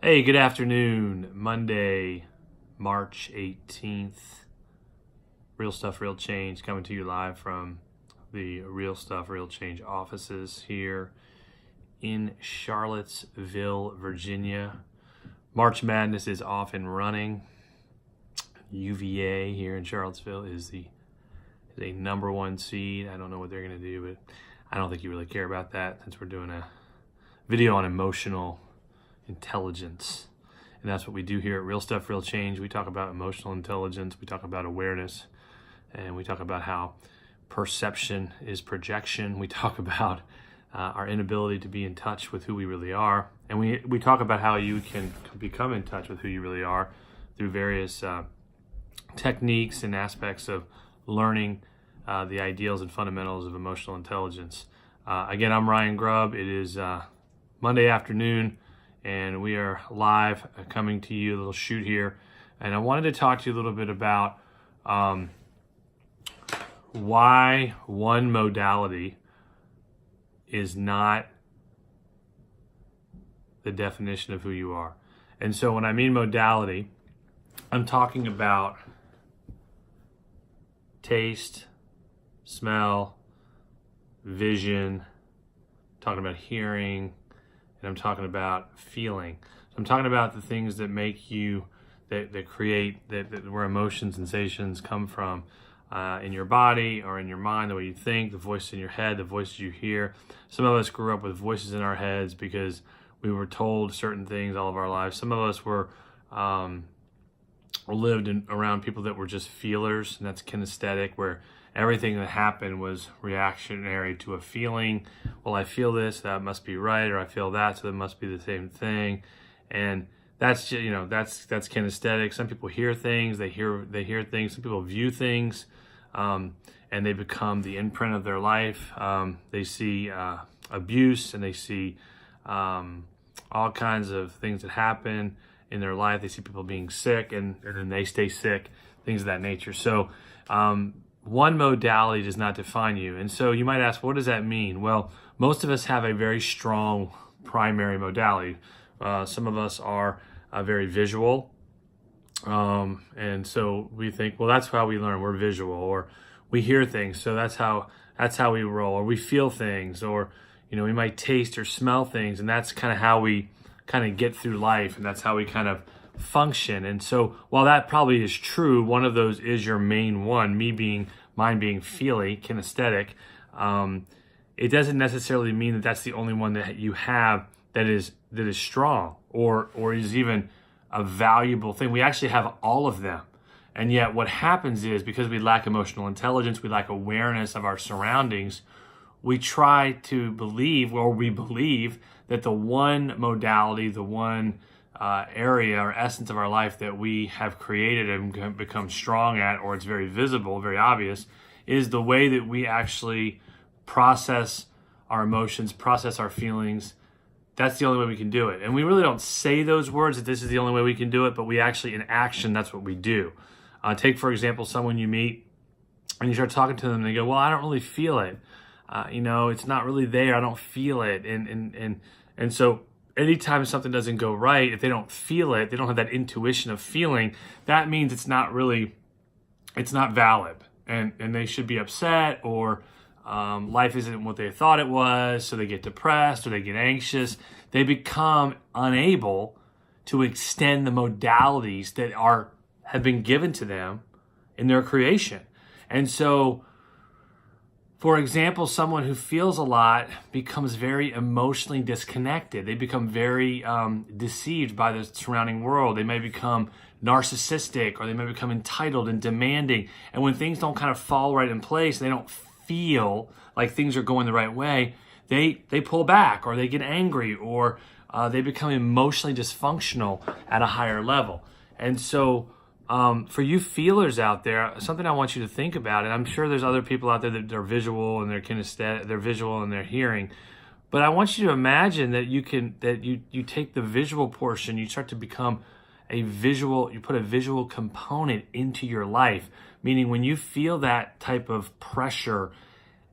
Hey, good afternoon. Monday, March 18th. Real Stuff, Real Change coming to you live from the Real Stuff, Real Change offices here in Charlottesville, Virginia. March Madness is off and running. UVA here in Charlottesville is a number one seed. I don't know what they're going to do, but I don't think you really care about that since we're doing a video on emotional intelligence. And that's what we do here at Real Stuff, Real Change. We talk about emotional intelligence, we talk about awareness, and we talk about how perception is projection. We talk about our inability to be in touch with who we really are. And we talk about how you can become in touch with who you really are through various techniques and aspects of learning the ideals and fundamentals of emotional intelligence. Again, I'm Ryan Grubb. It is Monday afternoon, and we are live coming to you, a little shoot here. And I wanted to talk to you a little bit about why one modality is not the definition of who you are. And so when I mean modality, I'm talking about taste, smell, vision, talking about hearing, and I'm talking about feeling. So I'm talking about the things that make you, that create, where emotions, sensations come from in your body or in your mind, the way you think, the voice in your head, the voices you hear. Some of us grew up with voices in our heads because we were told certain things all of our lives. Some of us were lived around people that were just feelers, and that's kinesthetic, where everything that happened was reactionary to a feeling. Well, I feel this, that must be right, or I feel that, so that must be the same thing. And that's just, that's kinesthetic. Some people hear things, they hear things. Some people view things, and they become the imprint of their life. They see abuse, and they see all kinds of things that happen in their life. They see people being sick, and then they stay sick, things of that nature. So one modality does not define you. And so you might ask, what does that mean? Well, most of us have a very strong primary modality. Some of us are very visual. And so we think, well, that's how we learn. We're visual, or we hear things. So that's how we roll, or we feel things, or, we might taste or smell things. And that's kind of how we kind of get through life. And that's how we kind of function. And so while that probably is true, one of those is your main one, mine being feely, kinesthetic. It doesn't necessarily mean that that's the only one that you have that is strong or is even a valuable thing. We actually have all of them. And yet what happens is, because we lack emotional intelligence, we lack awareness of our surroundings, we try to believe, or we believe that the one modality, the one area or essence of our life that we have created and become strong at, or it's very visible, very obvious, is the way that we actually process our emotions, process our feelings. That's the only way we can do it. And we really don't say those words, that this is the only way we can do it, but we actually, in action, that's what we do. Take, for example, someone you meet and you start talking to them and they go, well, I don't really feel it. It's not really there. I don't feel it. And so anytime something doesn't go right, if they don't feel it, they don't have that intuition of feeling, that means it's not valid. And they should be upset, or life isn't what they thought it was, so they get depressed or they get anxious. They become unable to extend the modalities that have been given to them in their creation. And so, for example, someone who feels a lot becomes very emotionally disconnected. They become very deceived by the surrounding world. They may become narcissistic, or they may become entitled and demanding. And when things don't kind of fall right in place, they don't feel like things are going the right way, they pull back, or they get angry, or they become emotionally dysfunctional at a higher level. And so for you feelers out there, something I want you to think about, and I'm sure there's other people out there that are visual and they're kinesthetic, they're visual and they're hearing, but I want you to imagine that you take the visual portion, you start to become you put a visual component into your life, meaning when you feel that type of pressure,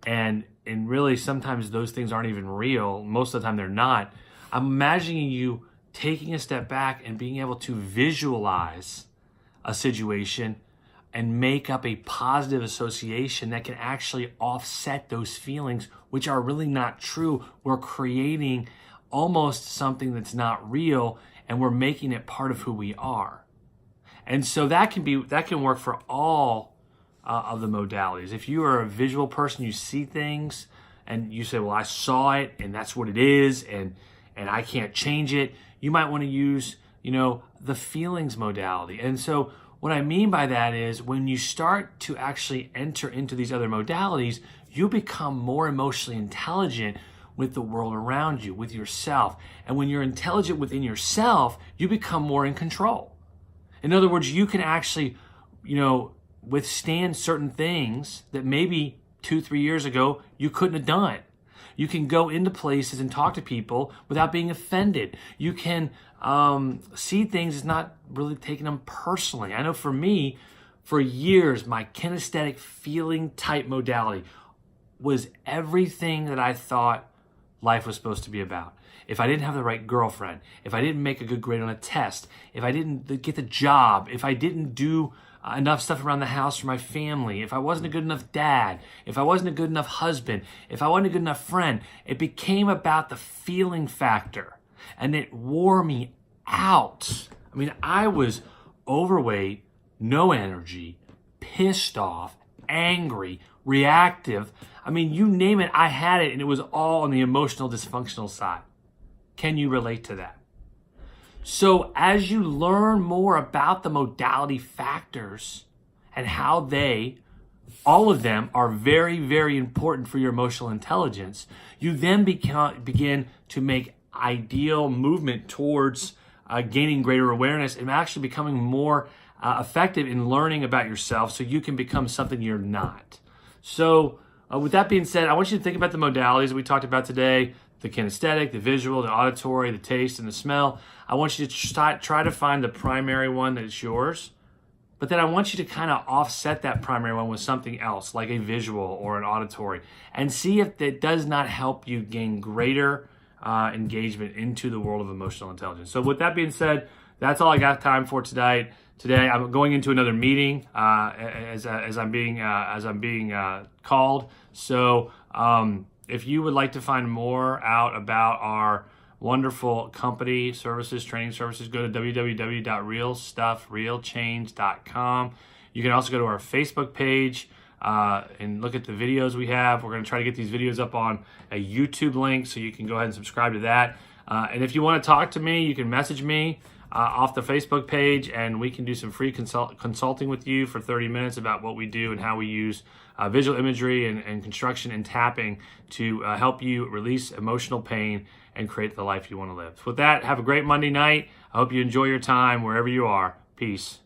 and really sometimes those things aren't even real, most of the time they're not. I'm imagining you taking a step back and being able to visualize a situation and make up a positive association that can actually offset those feelings, which are really not true. We're creating almost something that's not real, and we're making it part of who we are. And so that can work for all of the modalities. If you are a visual person, you see things and you say, well, I saw it and that's what it is, and I can't change it. You might want to use, the feelings modality. And so what I mean by that is when you start to actually enter into these other modalities, you become more emotionally intelligent with the world around you, with yourself. And when you're intelligent within yourself, you become more in control. In other words, you can actually, withstand certain things that maybe 2-3 years ago you couldn't have done. You can go into places and talk to people without being offended. You can see things as not really taking them personally. I know for me, for years, my kinesthetic feeling type modality was everything that I thought life was supposed to be about. If I didn't have the right girlfriend, if I didn't make a good grade on a test, if I didn't get the job, if I didn't do enough stuff around the house for my family, if I wasn't a good enough dad, if I wasn't a good enough husband, if I wasn't a good enough friend, it became about the feeling factor, and it wore me out. I mean, I was overweight, no energy, pissed off, angry, reactive. I mean, you name it, I had it, and it was all on the emotional dysfunctional side. Can you relate to that? So as you learn more about the modality factors and how all of them are very, very important for your emotional intelligence, you then begin to make ideal movement towards gaining greater awareness and actually becoming more effective in learning about yourself so you can become something you're not. So with that being said, I want you to think about the modalities that we talked about today: the kinesthetic, the visual, the auditory, the taste, and the smell. I want you to try to find the primary one that is yours, but then I want you to kind of offset that primary one with something else, like a visual or an auditory, and see if that does not help you gain greater engagement into the world of emotional intelligence. So with that being said, that's all I got time for today. Today I'm going into another meeting as I'm being called. So if you would like to find more out about our wonderful company services, training services, go to www.realstuffrealchange.com. You can also go to our Facebook page and look at the videos we have. We're going to try to get these videos up on a YouTube link, so you can go ahead and subscribe to that. And if you want to talk to me, you can message me off the Facebook page, and we can do some free consulting with you for 30 minutes about what we do and how we use visual imagery and construction and tapping to help you release emotional pain and create the life you want to live. So with that, have a great Monday night. I hope you enjoy your time wherever you are. Peace.